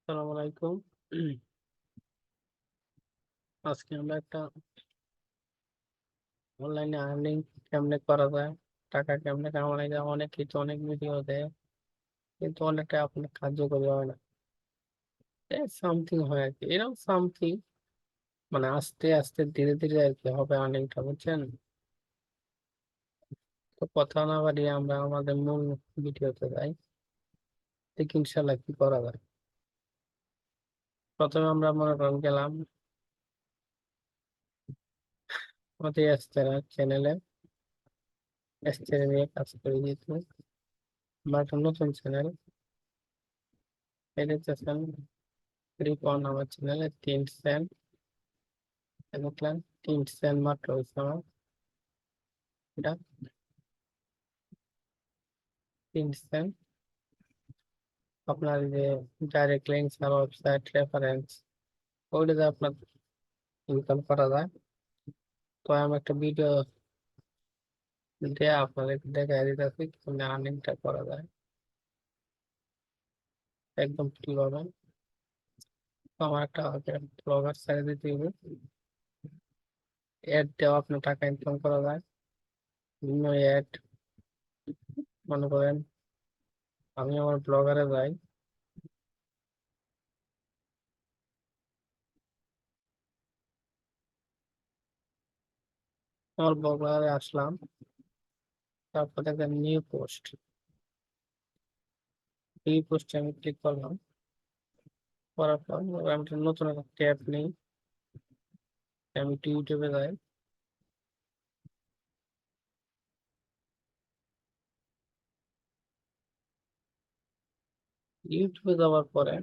আসসালামু আলাইকুম। আজকে আমরা একটা অনলাইনে আর্নিং কেমনে করা যায়, টাকা কেমনে কামানো যায়, অনেক কিছু অনেক ভিডিও দেয়, কিন্তু অনেকটা আপনার কার্যকরী হয় না। সামথিং হয় আর কি, এরকম সামথিং, মানে আস্তে আস্তে ধীরে ধীরে আর কি হবে আর্নিংটা, বুঝছেন? তো কথা না বাড়িয়ে আমরা আমাদের মূল ভিডিওতে যাই, দেখি ইনশাল্লাহ কি করা যায়। প্রথমে আমরা মনে করেন গেলাম আমাদের এস্তেরা চ্যানেলে। এস্তেরা নিয়ে কাজ করি যেহেতু আমার একটা নতুন চ্যানেল, এটা রিপন আমার চ্যানেলে 3 সেন্ট দেখলাম, 3 সেন্ট মাত্র হয়েছে আমার। এটা 3 সেন্ট। আপনার যে ডাইরেক্ট লিঙ্কস আর ওয়েবসাইট রেফারেন্স, ওইটাতে আপনার ইনকাম করা যায়। তো আমি একটা ভিডিও দিয়ে আপনাদের দেখাই দিতেছি কিভাবে আর্নিংটা করা যায় একদম ফ্রি ভাবে। তো আমার একটা ব্লগার সাইটে দিতে হবে, অ্যাড দেওয়া আপনার টাকা ইনকাম করা যায়। বিভিন্ন অ্যাড, মনে করেন আমি আমার ব্লগারে যাই, আমার ব্লগারে আসলাম, তারপর দেখেন নিউ পোস্ট, এই পোস্টে আমি ক্লিক করলাম। করার পর এবার আমি একটা নতুন একটা ট্যাব নেই, আমি একটু ইউটিউবে যাই। ইউটিউবে যাওয়ার পরে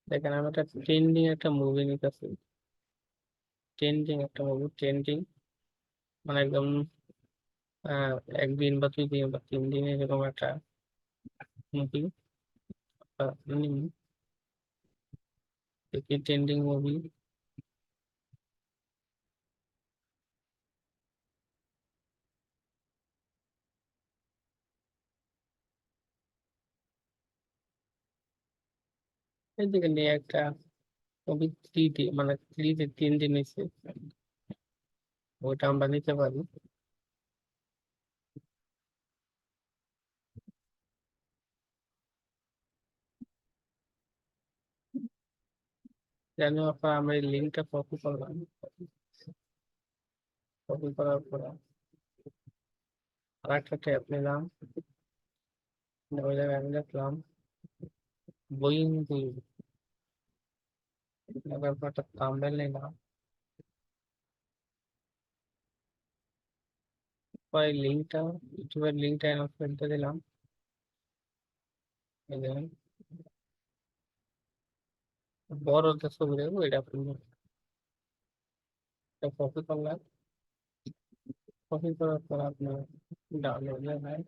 দেখেন আমি একটা ট্রেন্ডিং একটা মুভি নিতেছি। ট্রেন্ডিং একটা মুভি, ট্রেন্ডিং মানে একদম আহ 1 দিন বা 2 দিন বা 3 দিন এরকম একটা মুভি, দেখি ট্রেন্ডিং মুভি। এদিকে নিয়ে একটা মুভি 3D, মানে 3D 3 দিন নিচ্ছে, ওইটা আমরা নিতে পারি। জানি আপনার আমরা এই লিঙ্কটা কপি করলাম, কপি করার পরে আর একটা ট্যাব নিলাম, ওই জায়গায় আমি দেখলাম বোয়িং বই, তারপর একটা থাম্বনেল নিলাম, পরে লিঙ্কটা, ইউটিউবের লিঙ্কটা এনে ফেলতে দিলাম। এই যে বড় যে ছবি দেখবো এটা কপি করলাম। কপি করার পর আপনার ডাউনলোড হয়,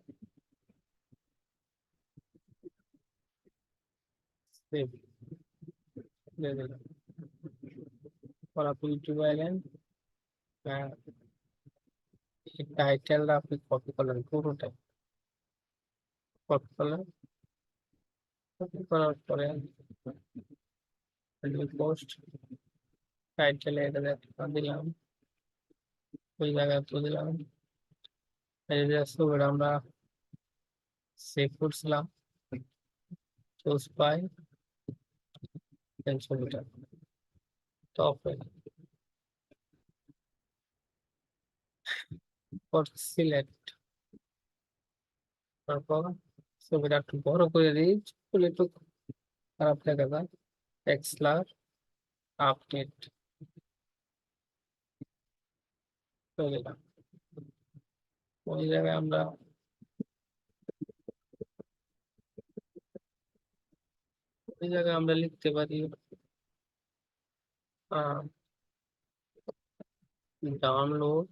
সেভ দিয়ে দিলাম। পর আপনি ইউটিউবে এলেন, টাইটেলটা আপনি কপি করলেন পুরোটাই, কপি করলেন। কপি করার পরে পোস্ট টাইটেলে এটা দিলাম, ওই জায়গায় তো দিলাম। এই যে ছবিটা আমরা সেভ করছিলাম, চুজ পাই, ছবিটা টপ পর সিলেক্ট, তারপর ছবিটা একটু বড় করে দিই, ছবিটা একটু খারাপ দেখা যায়। এক্সলার আপডেট করে দিলাম। ওই জায়গায় আমরা, ওই জায়গায় আমরা লিখতে পারি ডাউনলোড,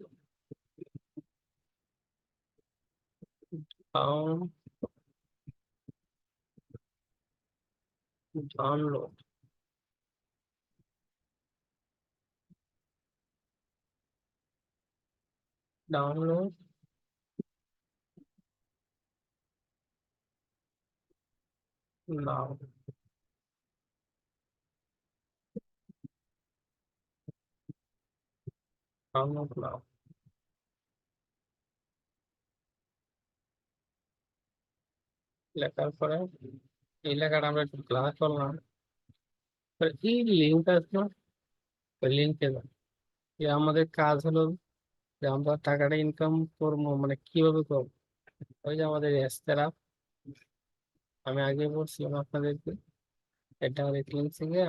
ডাউন ডাউনলোড, ডাউনলোড নাও। ডাউনলোড নাও লেখার পরে এই লেখাটা আমরা একটু ক্লাস করলাম। তো এই লিঙ্ক আসলো, ওই লিঙ্কে আমাদের কাজ হলো যে আমরা টাকাটা ইনকাম করবো, মানে কিভাবে করবো। ওই যে আমাদের রেস্তোরাঁ, আমি আগে বলছিলাম আপনাদেরকে, এটা ডাইরেক্ট লিঙ্ক থেকে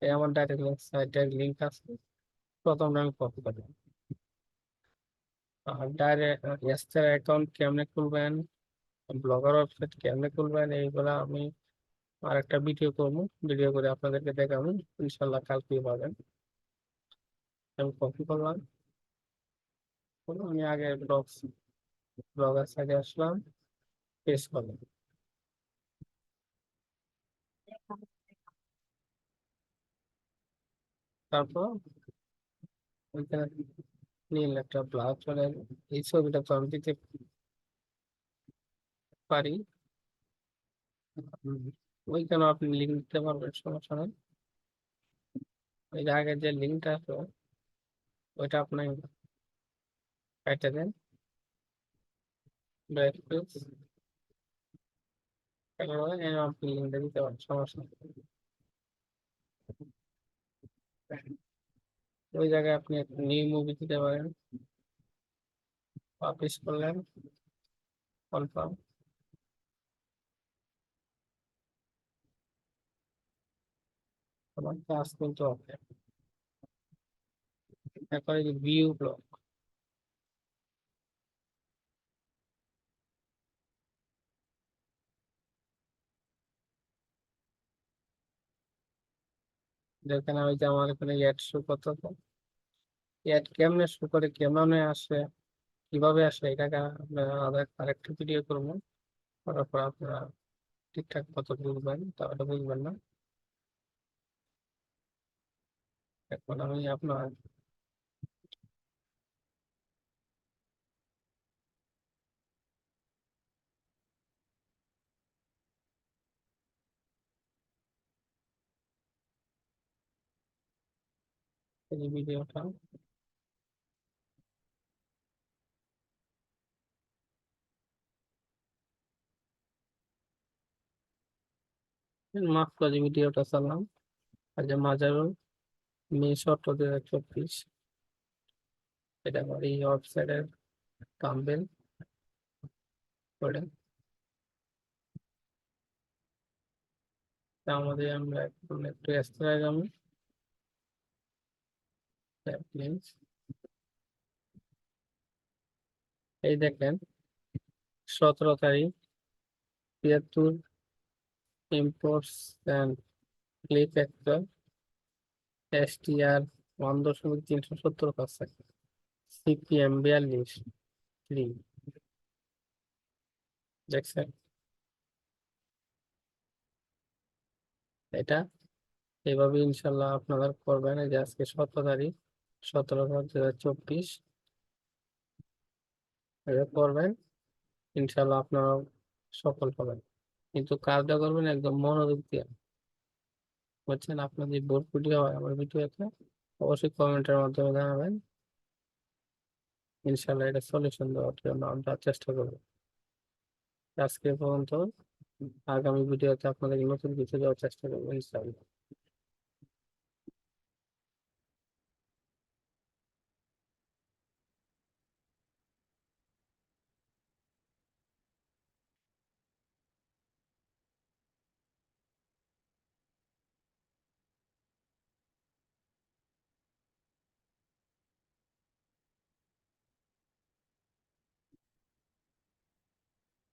এই আমার ডাইরেক্ট লিঙ্ক সাইটের লিঙ্ক আছে, প্রথমটা আমি কপি করলাম। আর ডাইরেক্ট রেস্তোরাঁ অ্যাকাউন্ট কেমনে খুলবেন, ব্লগার ওয়েবসাইট কেমনে খুলবেন, এইগুলা আমি আর একটা ভিডিও করবো, ভিডিও করে আপনাদেরকে দেখাবো, ইনশাল্লাহ কালকে পাবেন। আমি কপি করলাম, আমি আগে ব্লগার সাইটে আসলাম, পেস্ট করলাম। তারপর ওইখানে নীল একটা ব্লাউজ চলে এলো। এই ছবিটা তো আমি দিতে পারি। হুম, ওইখানে আপনি লিঙ্ক দিতে পারবেন, সমস্যা নেই। ওই যে আগের যে লিঙ্কটা আছে ওইটা আপনি কেটে দেন, ব্যাক পেজ, আপনি লিঙ্কটা দিতে পারেন, সমস্যা নেই। ওই জায়গায় আপনি একটা নিউ মুভি দিতে পারেন, পাবলিশ করলেন, কনফার্ম। আমার কাজ কিন্তু হবে। তারপরে ভিউ ব্লগ, যেখানে ওই যে আমার এখানে অ্যাড শো করতে, অ্যাড কেমনে শো করে, কেমনে আসে, কিভাবে আসে, এটাকে আপনারা আরেকটা ভিডিও করবো, করার পর আপনারা ঠিকঠাক মতো বুঝবেন, তাহলে বুঝবেন না। এখন আমি আপনার এই ভিডিওটা মাত্র যে ভিডিওটা চালাম, আর যে মাজারুল মে 17/2024, এটা আমার এই ওয়েবসাইটের থাম্বনেল করে। তা আমাদের আমরা এখন একটু রেস্তোরাঁয় যাবো, প্লিজ। এই দেখেন, 17 তারিখ, 73 imports and click factor, STR 1.370%, CPM 42, 3, দেখছেন এটা। এইভাবে ইনশাল্লাহ আপনারা করবেন। এই যে আজকে 17 তারিখ, 17/2024, এটা করবেন, ইনশাল্লাহ আপনারা সফল হবেন। কিন্তু কাজটা করবেন একদম মনোযোগ দিয়ে, বুঝছেন। আপনার যে বোর্ড ভিডিও হয় আমার ভিডিওতে, অবশ্যই কমেন্টের মাধ্যমে জানাবেন, ইনশাল্লাহ এটা সলিউশন দেওয়ার জন্য আমরা চেষ্টা করবো। আজকে পর্যন্ত, আগামী ভিডিওতে আপনাদের নতুন কিছু দেওয়ার চেষ্টা করবো ইনশাল্লাহ।